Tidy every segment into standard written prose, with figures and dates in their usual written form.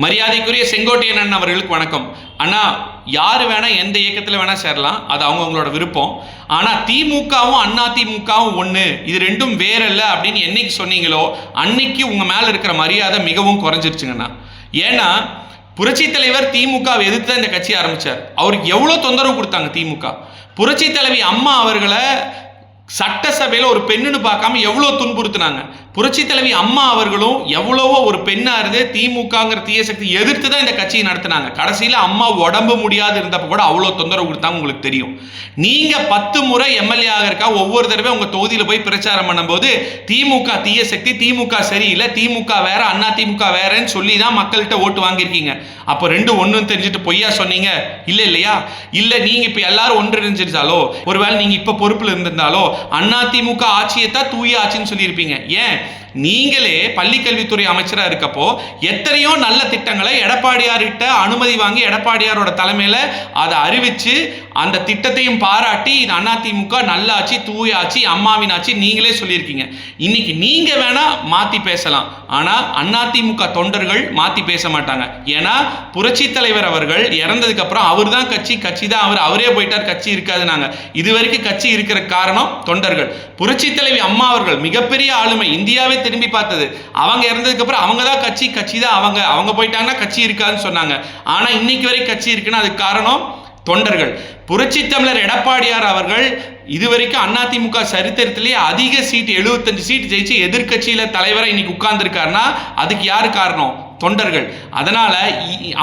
மரியாதைக்குரிய செங்கோட்டையன் அண்ணன் அவர்களுக்கு வணக்கம். அண்ணா, யார் வேணா எந்த இயக்கத்தில் வேணா சேரலாம், அது அவங்களோட விருப்பம். ஆனால் திமுகவும் அதிமுகவும் ஒன்று, இது ரெண்டும் வேற இல்லை அப்படின்னு என்னைக்கு சொன்னீங்களோ அன்னைக்கு உங்கள் மேலே இருக்கிற மரியாதை மிகவும் குறைஞ்சிருச்சுங்கண்ணா. ஏன்னா புரட்சி தலைவர் திமுகவை எதிர்த்து தான் இந்த கட்சி ஆரம்பித்தார். அவருக்கு எவ்வளோ தொந்தரவு கொடுத்தாங்க திமுக. புரட்சி தலைவி அம்மா அவர்களை சட்டசபையில் ஒரு பெண்ணுன்னு பார்க்காம எவ்வளோ துன்புறுத்தினாங்க. புரட்சி தலைவி அம்மா அவர்களும் எவ்வளவோ ஒரு பெண்ணா இருந்து திமுகங்கிற தீய சக்தி எதிர்த்து தான் இந்த கட்சியை நடத்தினாங்க. கடைசியில் அம்மா உடம்பு முடியாது இருந்தப்ப கூட அவ்வளோ தொந்தரவு கொடுத்தாங்க. உங்களுக்கு தெரியும். நீங்க 10 முறை எம்எல்ஏ ஆகிறக்கா ஒவ்வொரு தடவை உங்க தொகுதியில் போய் பிரச்சாரம் பண்ணும்போது திமுக தீய சக்தி, திமுக சரியில்லை, திமுக வேற, அண்ணா திமுக வேறன்னு சொல்லி தான் மக்கள்கிட்ட ஓட்டு வாங்கியிருக்கீங்க. அப்போ ரெண்டு ஒன்றும் தெரிஞ்சுட்டு பொய்யா சொன்னீங்க இல்லையா? இல்லை நீங்க இப்போ எல்லாரும் ஒன்றிணைஞ்சிருந்தாலோ, ஒருவேளை நீங்க இப்போ பொறுப்பில் இருந்திருந்தாலோ அதிமுக ஆட்சியை தான் தூய ஆட்சின்னு சொல்லியிருப்பீங்க. ஏன்? நீங்களே பள்ளிக்கல்வித்துறை அமைச்சராக இருக்கப்போ எத்தனையோ நல்ல திட்டங்களை எடப்பாடியார்கிட்ட அனுமதி வாங்கி எடப்பாடியாரோட தலைமையில் அதை அறிவிச்சு அந்த திட்டத்தையும் பாராட்டி இது அதிமுக நல்ல ஆட்சி, தூய ஆட்சி, அம்மாவின் ஆட்சி நீங்களே சொல்லியிருக்கீங்க. இன்னைக்கு நீங்க வேணா மாத்தி பேசலாம், ஆனால் அதிமுக தொண்டர்கள் மாத்தி பேச மாட்டாங்க. ஏன்னா புரட்சி தலைவர் அவர்கள் இறந்ததுக்கு அப்புறம் அவர் தான் கட்சி தான் அவரே போயிட்டார், கட்சி இருக்காது. நாங்க இதுவரைக்கும் கட்சி இருக்கிற காரணம் தொண்டர்கள். புரட்சி தலைவி அம்மா அவர்கள் மிகப்பெரிய ஆளுமை, இந்தியாவே திரும்பி பார்த்தது. அவங்க இறந்ததுக்கு அப்புறம் அவங்க தான் கட்சி தான் அவங்க போயிட்டாங்கன்னா கட்சி இருக்காதுன்னு சொன்னாங்க. ஆனா இன்னைக்கு வரை கட்சி இருக்குன்னா அதுக்கு காரணம் தொண்டர்கள். புரட்சி தமிழர் எடப்பாடியார் அவர்கள் இதுவரைக்கும் அதிமுக சரித்திரத்திலேயே அதிக சீட் 75 சீட் ஜெயிச்சு எதிர்கட்சியில தலைவரை இன்னைக்கு உட்கார்ந்துருக்காருன்னா அதுக்கு யாரு காரணம்? தொண்டர்கள். அதனால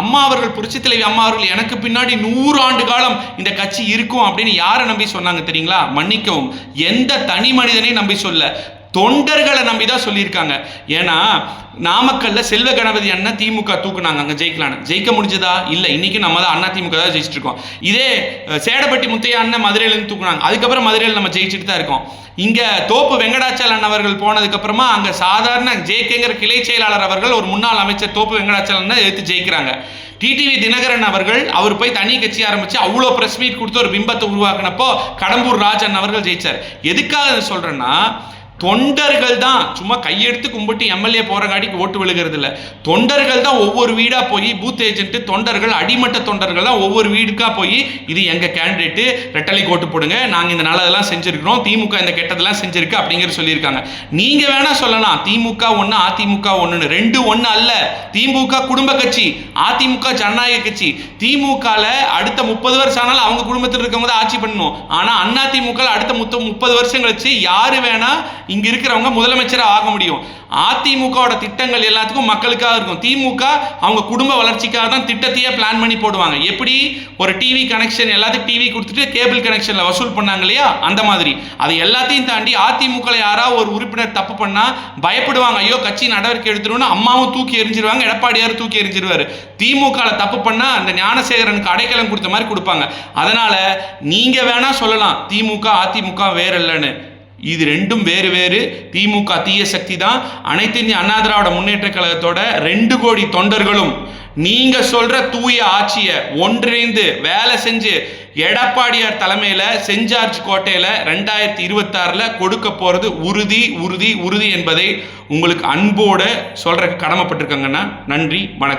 அம்மா அவர்கள், புரட்சி தலைவி அம்மா அவர்கள் எனக்கு பின்னாடி 100 ஆண்டு காலம் இந்த கட்சி இருக்கும் அப்படின்னு யாரை நம்பி சொன்னாங்க தெரியுங்களா? மன்னிக்கவும், எந்த தனி மனிதனையும் நம்பி சொல்ல, தொண்டர்களை நம்பி தான் சொல்லியிருக்காங்க. ஏன்னா நாமக்கல்ல செல்வ கணபதி அண்ணன் திமுக தூக்குனாங்க, அங்கே ஜெயிக்கலான்னு. ஜெயிக்க முடிஞ்சதா? இல்லை. இன்னைக்கு நம்ம தான் அதிமுக தான் ஜெயிச்சுட்டு இருக்கோம். இதே சேடப்பட்டி முத்தையா அண்ணன் மதுரையிலேருந்து தூக்குனாங்க, அதுக்கப்புறம் மதுரையில் நம்ம ஜெயிச்சுட்டு தான் இருக்கோம். இங்கே தோப்பு வெங்கடாச்சலம் அவர்கள் போனதுக்கு அப்புறமா அங்கே சாதாரண ஜேகேங்கிற கிளை செயலாளர் அவர்கள் ஒரு முன்னாள் அமைச்சர் தோப்பு வெங்கடாச்சலம் எடுத்து ஜெயிக்கிறாங்க. டிடிவி தினகரன் அவர்கள் அவர் போய் தனி கட்சி ஆரம்பிச்சு அவ்வளோ பிரஸ் மீட் கொடுத்து ஒரு பிம்பத்தை உருவாக்கினப்போ கடம்பூர் ராஜன் அவர்கள் ஜெயிச்சார். எதுக்காக சொல்றேன்னா, தொண்டர்கள் தான் சும்மா கையெடுத்து கும்பிட்டு எம்எல்ஏ போறங்காட்டிக்கு ஓட்டு விழுகிறது இல்லை. தொண்டர்கள் தான் ஒவ்வொரு வீடா போய் பூத் ஏஜென்ட் தொண்டர்கள், அடிமட்ட தொண்டர்கள் தான் ஒவ்வொரு வீடுக்கா போய் இது எங்க கேண்டிடேட்டு, ரெட்டலைக்கு ஓட்டு போடுங்க, நாங்க இந்த நல்லதெல்லாம் செஞ்சிருக்கிறோம், திமுக இந்த கெட்டதெல்லாம் செஞ்சிருக்கு அப்படிங்கிற சொல்லியிருக்காங்க. நீங்க வேணா சொல்லலாம் திமுக ஒன்று அதிமுக ஒன்றுன்னு. ரெண்டு ஒன்று அல்ல. திமுக குடும்ப கட்சி, அதிமுக ஜனநாயக கட்சி. திமுகல அடுத்த 30 வருஷம் ஆனாலும் அவங்க குடும்பத்தில் இருக்கவங்க தான் ஆட்சி பண்ணணும். ஆனா அதிமுக அடுத்த 30 வருஷம் கழிச்சு யாரு வேணா இங்க இருக்கிறவங்க முதலமைச்சராக ஆக முடியும். அதிமுகவோட திட்டங்கள் எல்லாத்துக்கும் மக்களுக்காக இருக்கும். திமுக அவங்க குடும்ப வளர்ச்சிக்காக தான் திட்டத்தையே பிளான் பண்ணி போடுவாங்க. எப்படி ஒரு டிவி கனெக்ஷன் எல்லாத்துக்கும் டிவி கொடுத்துட்டு கேபிள் கனெக்ஷன்ல வசூல் பண்ணாங்க இல்லையா, அந்த மாதிரி. அது எல்லாத்தையும் தாண்டி அதிமுக யாராவது ஒரு உறுப்பினர் தப்பு பண்ணா பயப்படுவாங்க, ஐயோ கட்சி நடவடிக்கை எடுத்துருவோம்னு அம்மாவும் தூக்கி எரிஞ்சிருவாங்க, எடப்பாடியார் தூக்கி எரிஞ்சிருவாரு. திமுக தப்பு பண்ணா அந்த ஞானசேகரனுக்கு அடைக்கலம் கொடுத்த மாதிரி கொடுப்பாங்க. அதனால நீங்க வேணா சொல்லலாம் திமுக அதிமுக வேற இல்லைன்னு. இது ரெண்டும் வேறு வேறு. திமுக தீய சக்தி தான். அனைத்து இந்திய அண்ணா திராவிட முன்னேற்ற கழகத்தோட 2 கோடி தொண்டர்களும் நீங்க சொல்ற தூய ஆட்சியை ஒன்றிணைந்து வேலை செஞ்சு எடப்பாடியார் தலைமையில சென்ட் ஜார்ஜ் கோட்டையில 2026 கொடுக்க போறது உறுதி உறுதி உறுதி என்பதை உங்களுக்கு அன்போடு சொல்ற கடமைப்பட்டிருக்காங்கன்னா. நன்றி, வணக்கம்.